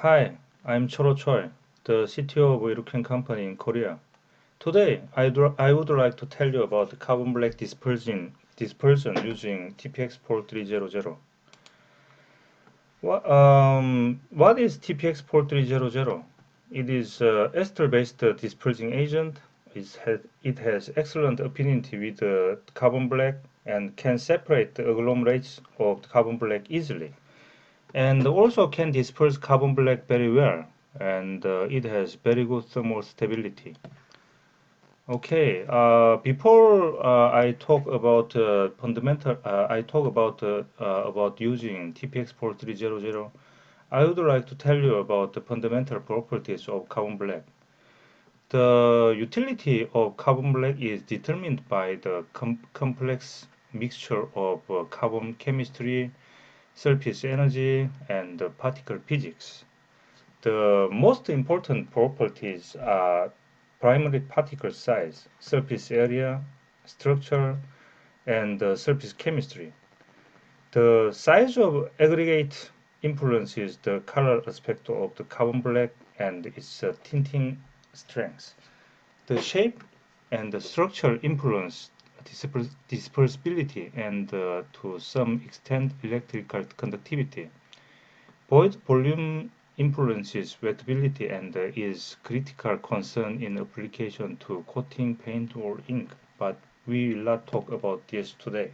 Hi, I'm Choi, the CTO of IruChem company in Korea. Today, I would like to tell you about the carbon black dispersion using TPX4300. What is TPX4300? It is ester-based dispersing agent. It has excellent affinity with carbon black and can separate the agglomerates of the carbon black easily, and also can disperse carbon black very well, and it has very good thermal stability. Okay, before I talk about about using TPX4300, I would like to tell you about the fundamental properties of carbon black. The utility of carbon black is determined by the complex mixture of carbon chemistry, surface energy, and particle physics. The most important properties are primary particle size, surface area, structure, and surface chemistry. The size of aggregate influences the color aspect of the carbon black and its tinting strength. The shape and the structure influence dispersibility and to some extent electrical conductivity. Void volume influences wettability and is critical concern in application to coating, paint, or ink, but we will not talk about this today.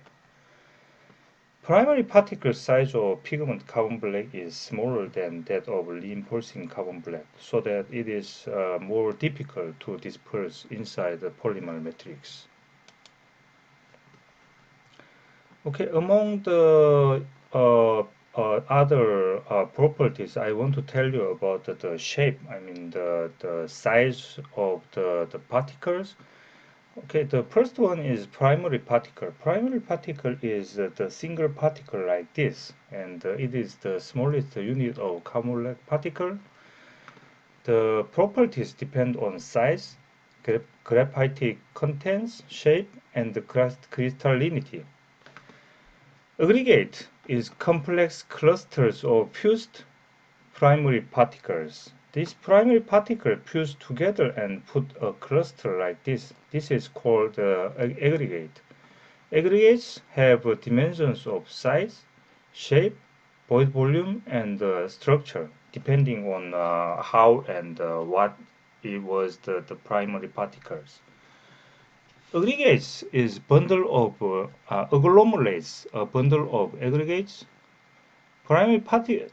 Primary particle size of pigment carbon black is smaller than that of reinforcing carbon black, so that it is more difficult to disperse inside the polymer matrix. Okay, among the other properties, I want to tell you about the shape, I mean the size of the particles. Okay, the first one is primary particle. Primary particle is the single particle like this, and it is the smallest unit of carbon black particle. The properties depend on size, graphitic contents, shape, and the crystallinity. Aggregate is complex clusters of fused primary particles. These primary particles fuse together and put a cluster like this. This is called aggregate. Aggregates have dimensions of size, shape, void volume, and structure, depending on how and what it was the primary particles. Aggregates is bundle of agglomerates, a bundle of aggregates. Primary party,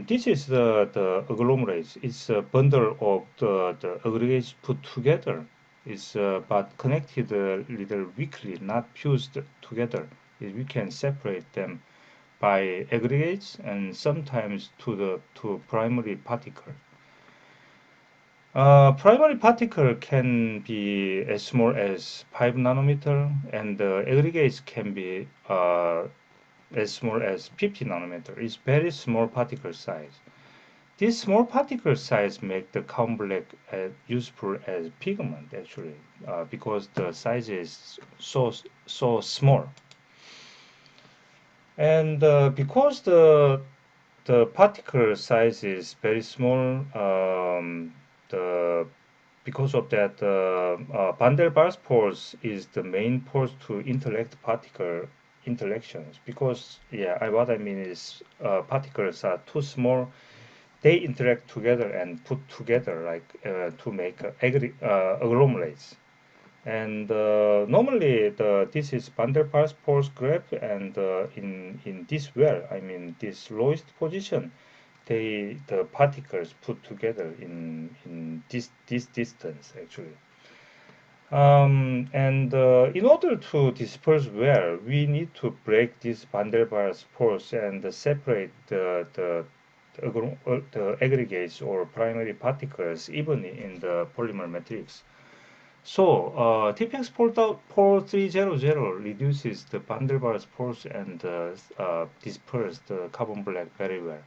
this is the agglomerates. It's a bundle of the aggregates put together. It's but connected a little weakly, not fused together. We can separate them by aggregates and sometimes to primary particle. Primary particle can be as small as 5 nanometer, and the aggregates can be as small as 50 nanometer. It's very small particle size. This small particle size make the carbon black useful as pigment actually, because the size is so small, and because the particle size is very small, the because of that, Van der Waals force is the main force to interact particle interactions. Because what I mean is particles are too small. They interact together and put together like to make agglomerates. And normally this is Van der Waals force graph, and in this well, I mean this lowest position, the particles put together in this distance actually. And in order to disperse well, we need to break this Van der Waals force and separate the aggregates or primary particles evenly in the polymer matrix. So TPX 4300 reduces the Van der Waals force and disperse the carbon black very well.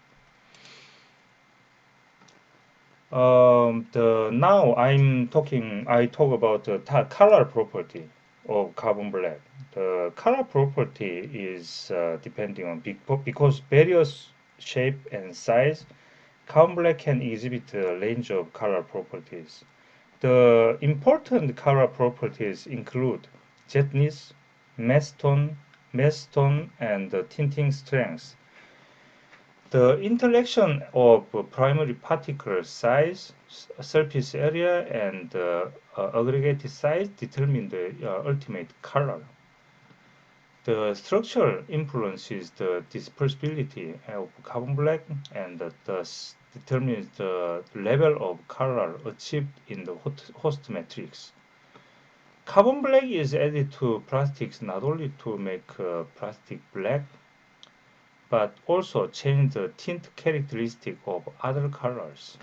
Now I talk about the color property of carbon black. The color property is depending on because various shape and size Carbon black can exhibit a range of color properties. The important color properties include jetness, mass tone, and tinting strength. The interaction of primary particle size, surface area, and aggregate size determine the ultimate color. The structure influences the dispersibility of carbon black and thus determines the level of color achieved in the host matrix. Carbon black is added to plastics not only to make plastic black, but also change the tint characteristic of other colors.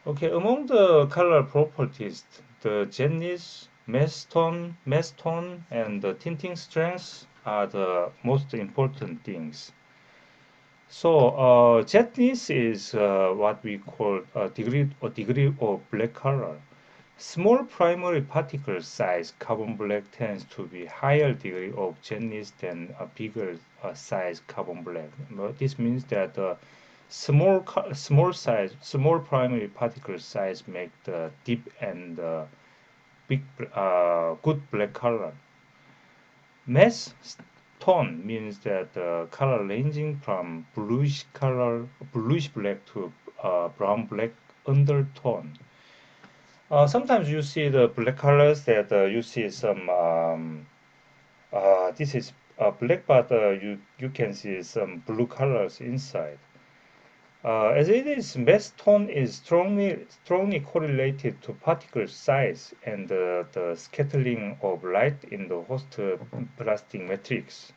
Okay, among the color properties, the jetness, mass tone, and the tinting strength are the most important things. So, jetness is what we call a degree of black color. Small primary particle size carbon black tends to be higher degree of jetness than a bigger size carbon black. This means that small primary particle size make the deep and big good black color. Mass tone means that the color ranging from bluish black to brown black undertone. Sometimes you see the black colors that you see some. This is black, but you can see some blue colors inside. As it is, mass tone is strongly correlated to particle size and the scattering of light in the host plastic matrix.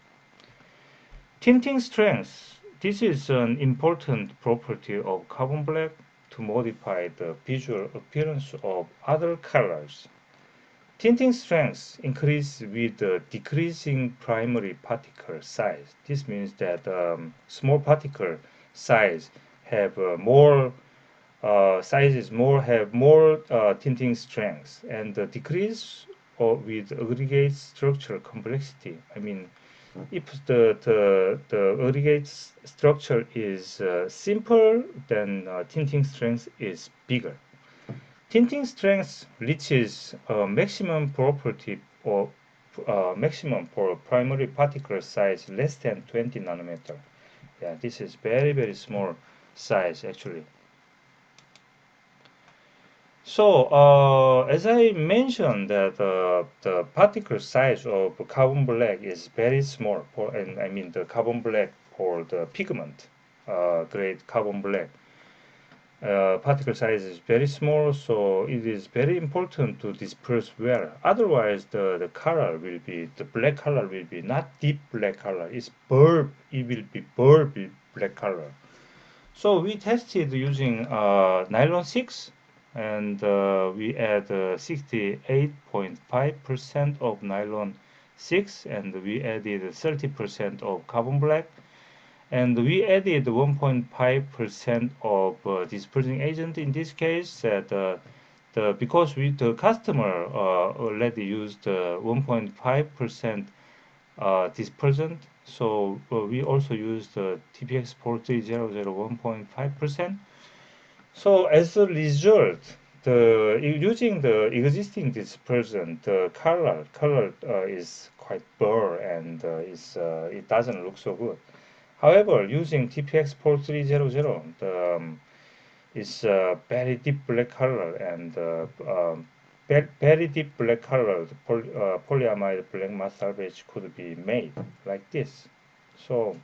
Tinting strength. This is an important property of carbon black to modify the visual appearance of other colors. Tinting strength increases with the decreasing primary particle size. This means that small particle size have more tinting strength, and the decrease with aggregate structural complexity. I mean, if the aggregate structure is simple, then tinting strength is bigger. Tinting strength reaches maximum property or maximum for primary particle size less than 20 nanometer. Yeah, this is very small size actually. So as I mentioned that the particle size of carbon black is very small and I mean the carbon black for the pigment grade carbon black. Particle size is very small, so it is very important to disperse well. Otherwise, the color will be the black color will be not deep black color. It will be bulb black color. So we tested using nylon 6, and we add 68.5% of nylon 6, and we added 30% of carbon black. And we added 1.5% of dispersing agent in this case. Because the customer already used 1.5% dispersant, so we also used TPX4300 1.5%. So as a result, using the existing dispersant, the color is quite blur and it doesn't look so good. However, using TPX4300, is very deep black color and very deep black color polyamide black masterbatch could be made like this. So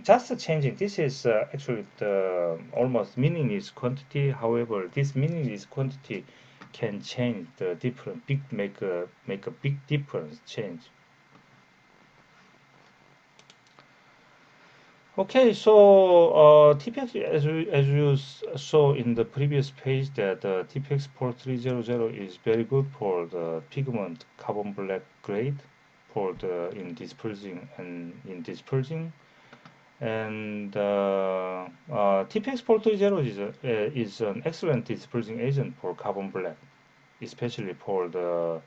just changing this is actually the almost meaningless quantity. However, this meaningless quantity can change the different make a big difference change. Okay, so TPX, as you saw in the previous page, that TPX4300 is very good for the pigment carbon black grade for the in dispersing, and TPX4300 is an excellent dispersing agent for carbon black, especially for the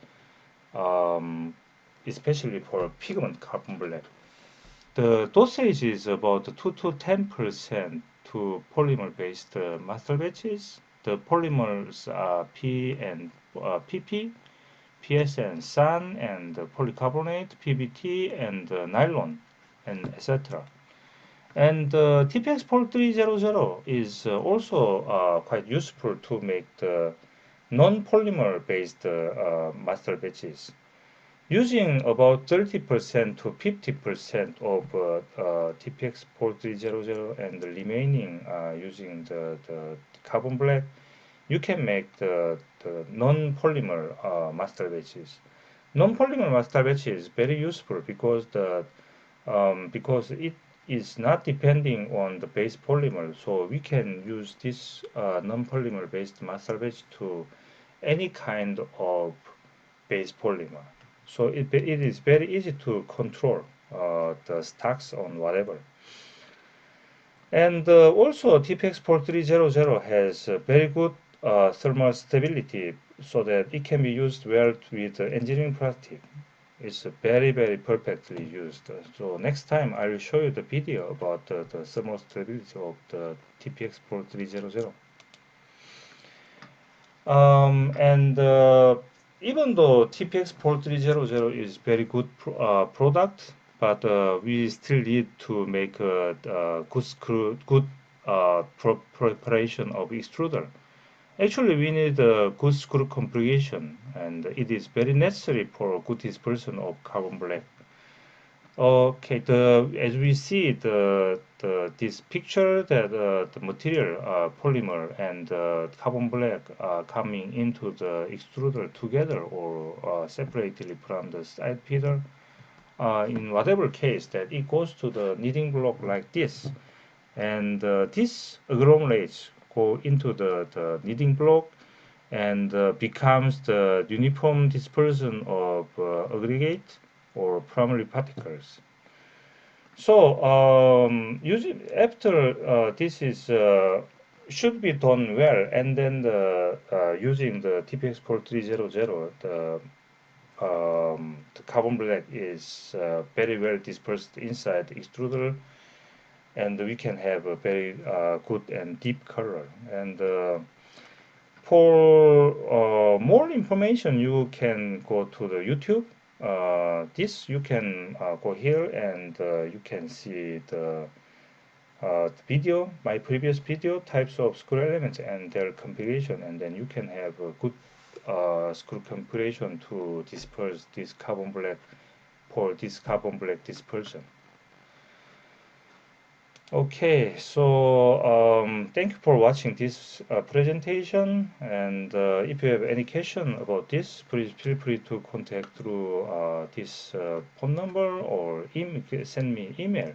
especially for pigment carbon black. The dosage is about 2 to 10% to polymer-based masterbatches. The polymers are P and PP, PS and SAN, and polycarbonate, PBT, and nylon, and etc. And TPX4300 is also quite useful to make the non-polymer-based masterbatches. Using about 30% to 50% of TPX4300 and the remaining using the carbon black, you can make the non-polymer master batches. Non-polymer master batch is very useful because because it is not depending on the base polymer, so we can use this non-polymer based master batch to any kind of base polymer. So it is very easy to control the stocks on whatever. And also TPX4300 has very good thermal stability so that it can be used well with engineering plastic. It's very, very perfectly used. So next time I will show you the video about the thermal stability of the TPX4300. And even though TPX4300 is very good product, but we still need to make a good preparation of extruder. Actually, we need a good screw configuration, and it is very necessary for good dispersion of carbon black. Okay, as we see this picture that the material polymer and carbon black are coming into the extruder together or separately from the side feeder. In whatever case that it goes to the kneading block like this, and this agglomerates go into the kneading block and becomes the uniform dispersion of aggregate or primary particles. So using after this is should be done well, and then using the TPX4300, the carbon black is very well dispersed inside the extruder, and we can have a very good and deep color. And for more information, you can go to the YouTube. This you can go here and you can see the video, my previous video, types of screw elements and their configuration, and then you can have a good screw configuration to disperse this carbon black for this carbon black dispersion. Okay, so thank you for watching this presentation, and if you have any question about this, please feel free to contact through this phone number or send me email.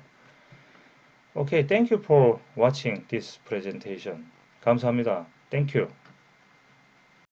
Okay, thank you for watching this presentation. 감사합니다. Thank you.